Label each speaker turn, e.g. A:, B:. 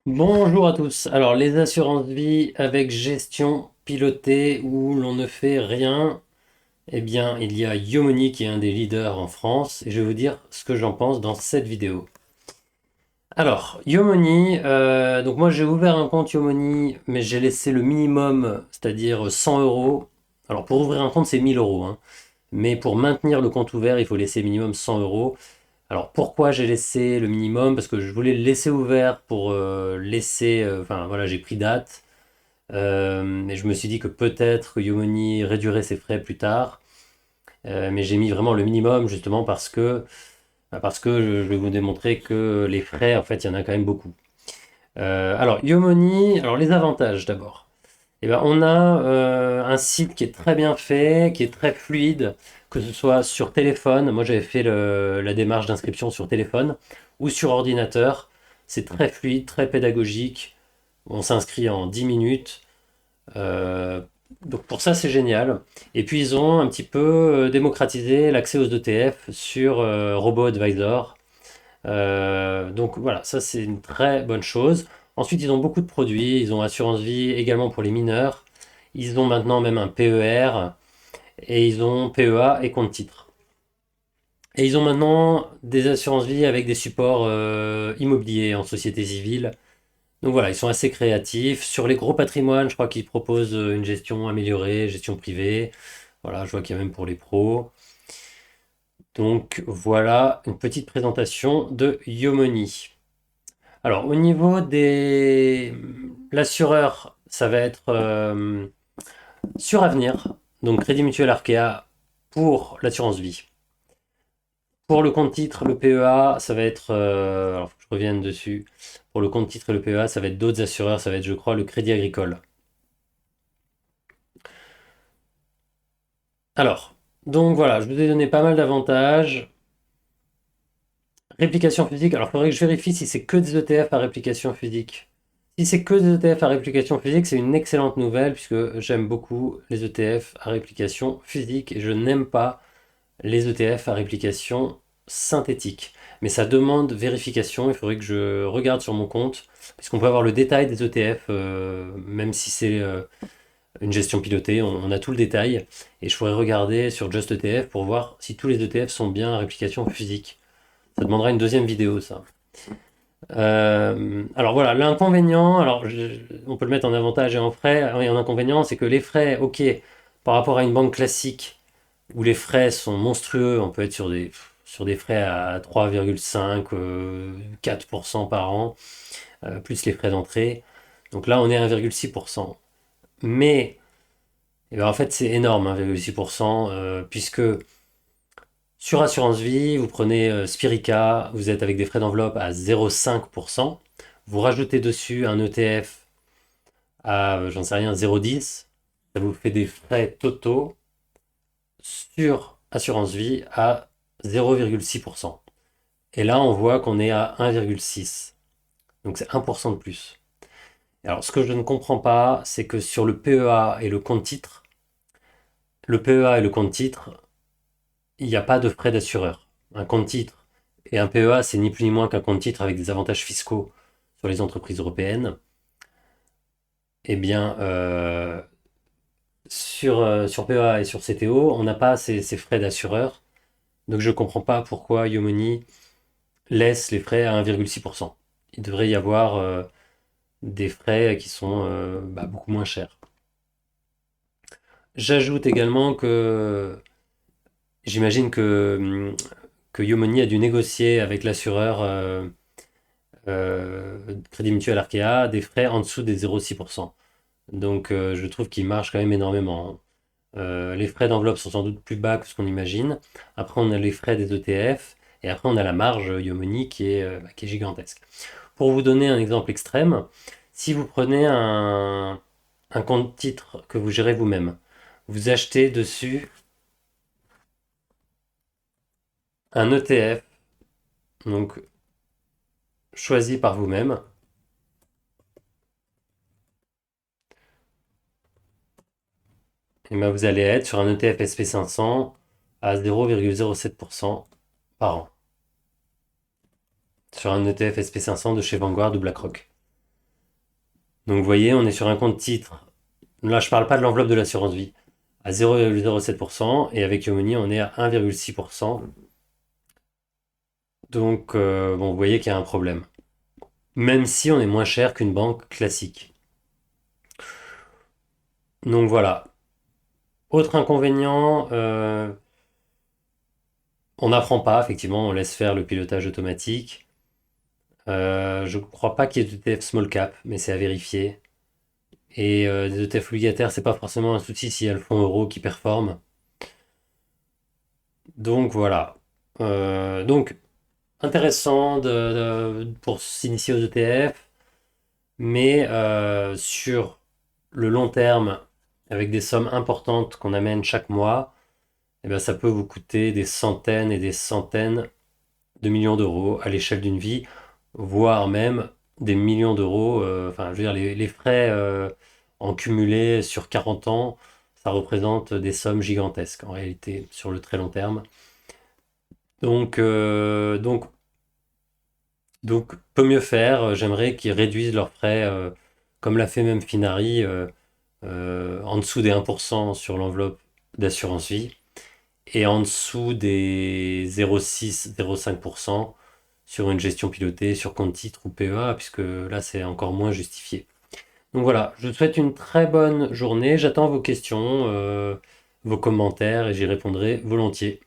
A: Bonjour à tous. Alors, les assurances vie avec gestion pilotée où l'on ne fait rien, eh bien, il y a Yomoni qui est un des leaders en France et je vais vous dire ce que j'en pense dans cette vidéo. Alors, Yomoni, donc moi j'ai ouvert un compte Yomoni, mais j'ai laissé le minimum, c'est-à-dire 100 euros. Alors, pour ouvrir un compte, c'est 1000 euros, hein. Mais pour maintenir le compte ouvert, il faut laisser minimum 100 euros. Alors pourquoi j'ai laissé le minimum? Parce que je voulais le laisser ouvert pour laisser... Enfin voilà, j'ai pris date. Et je me suis dit que peut-être que Yomoni réduirait ses frais plus tard. Mais j'ai mis vraiment le minimum justement parce que je vais vous démontrer que les frais, en fait, il y en a quand même beaucoup. Alors Yomoni, alors les avantages d'abord. Eh ben, on a un site qui est très bien fait, qui est très fluide, que ce soit sur téléphone. Moi, j'avais fait la démarche d'inscription sur téléphone ou sur ordinateur. C'est très fluide, très pédagogique. On s'inscrit en 10 minutes. Euh, donc pour ça, c'est génial. Et puis, ils ont un petit peu démocratisé l'accès aux ETF sur RoboAdvisor. Donc voilà, ça c'est une très bonne chose. Ensuite, ils ont beaucoup de produits. Ils ont assurance vie également pour les mineurs. Ils ont maintenant même un PER et ils ont PEA et compte titre. Et ils ont maintenant des assurances vie avec des supports immobiliers en société civile. Donc voilà, ils sont assez créatifs. Sur les gros patrimoines, je crois qu'ils proposent une gestion améliorée, gestion privée. Voilà, je vois qu'il y a même pour les pros. Donc voilà une petite présentation de Yomoni. Alors, au niveau des... L'assureur, ça va être Suravenir, donc Crédit Mutuel Arkea pour l'assurance vie. Pour le compte titre, le PEA, ça va être... alors, faut que je revienne dessus. Pour le compte titre et le PEA, ça va être d'autres assureurs, ça va être, je crois, le Crédit Agricole. Alors, donc voilà, je vous ai donné pas mal d'avantages. Réplication physique, alors il faudrait que je vérifie si c'est que des ETF à réplication physique. Si c'est que des ETF à réplication physique, c'est une excellente nouvelle puisque j'aime beaucoup les ETF à réplication physique et je n'aime pas les ETF à réplication synthétique. Mais ça demande vérification, il faudrait que je regarde sur mon compte puisqu'on peut avoir le détail des ETF, même si c'est une gestion pilotée, on a tout le détail et je pourrais regarder sur Just ETF pour voir si tous les ETF sont bien à réplication physique. Ça demandera une deuxième vidéo, ça. Alors voilà, l'inconvénient, on peut le mettre en avantage et en frais, et en inconvénient, c'est que les frais, ok, par rapport à une banque classique, où les frais sont monstrueux, on peut être sur des frais à 3,5, 4% par an, plus les frais d'entrée. Donc là, on est à 1,6%. Mais, eh ben, en fait, c'est énorme, 1,6%, puisque sur assurance vie, vous prenez Spirica, vous êtes avec des frais d'enveloppe à 0,5%. Vous rajoutez dessus un ETF à, j'en sais rien, 0,10. Ça vous fait des frais totaux sur assurance vie à 0,6%. Et là, on voit qu'on est à 1,6. Donc c'est 1% de plus. Alors, ce que je ne comprends pas, c'est que sur le PEA et le compte titre, le PEA et le compte titre, il n'y a pas de frais d'assureur. Un compte titre et un PEA, c'est ni plus ni moins qu'un compte titre avec des avantages fiscaux sur les entreprises européennes. Eh bien, sur PEA et sur CTO, on n'a pas ces frais d'assureur. Donc je ne comprends pas pourquoi Yomoni laisse les frais à 1,6%. Il devrait y avoir des frais qui sont beaucoup moins chers. J'ajoute également que j'imagine que Yomoni a dû négocier avec l'assureur Crédit Mutuel Arkea des frais en dessous des 0,6%. Donc je trouve qu'il marche quand même énormément, hein. Les frais d'enveloppe sont sans doute plus bas que ce qu'on imagine. Après, on a les frais des ETF. Et après, on a la marge Yomoni qui est gigantesque. Pour vous donner un exemple extrême, si vous prenez un compte titre que vous gérez vous-même, vous achetez dessus un ETF, donc choisi par vous-même, et ben vous allez être sur un ETF SP500 à 0,07% par an. Sur un ETF SP500 de chez Vanguard ou BlackRock. Donc vous voyez, on est sur un compte titre. Là, je parle pas de l'enveloppe de l'assurance vie. À 0,07% et avec Yomoni, on est à 1,6%. Donc, bon, vous voyez qu'il y a un problème. Même si on est moins cher qu'une banque classique. Donc voilà. Autre inconvénient, on n'apprend pas, effectivement, on laisse faire le pilotage automatique. Je ne crois pas qu'il y ait d'ETF small cap, mais c'est à vérifier. Et des ETF obligataires, c'est pas forcément un souci s'il y a le fonds euro qui performe. Donc voilà. Donc intéressant pour s'initier aux ETF, mais sur le long terme, avec des sommes importantes qu'on amène chaque mois, eh bien, ça peut vous coûter des centaines et des centaines de millions d'euros à l'échelle d'une vie, voire même des millions d'euros. Enfin, je veux dire, les frais en cumulé sur 40 ans, ça représente des sommes gigantesques en réalité sur le très long terme. Donc, peut mieux faire. J'aimerais qu'ils réduisent leurs frais, comme l'a fait même Finari, en dessous des 1% sur l'enveloppe d'assurance vie et en dessous des 0,6-0,5% sur une gestion pilotée, sur compte titre ou PEA, puisque là c'est encore moins justifié. Donc voilà, je vous souhaite une très bonne journée. J'attends vos questions, vos commentaires et j'y répondrai volontiers.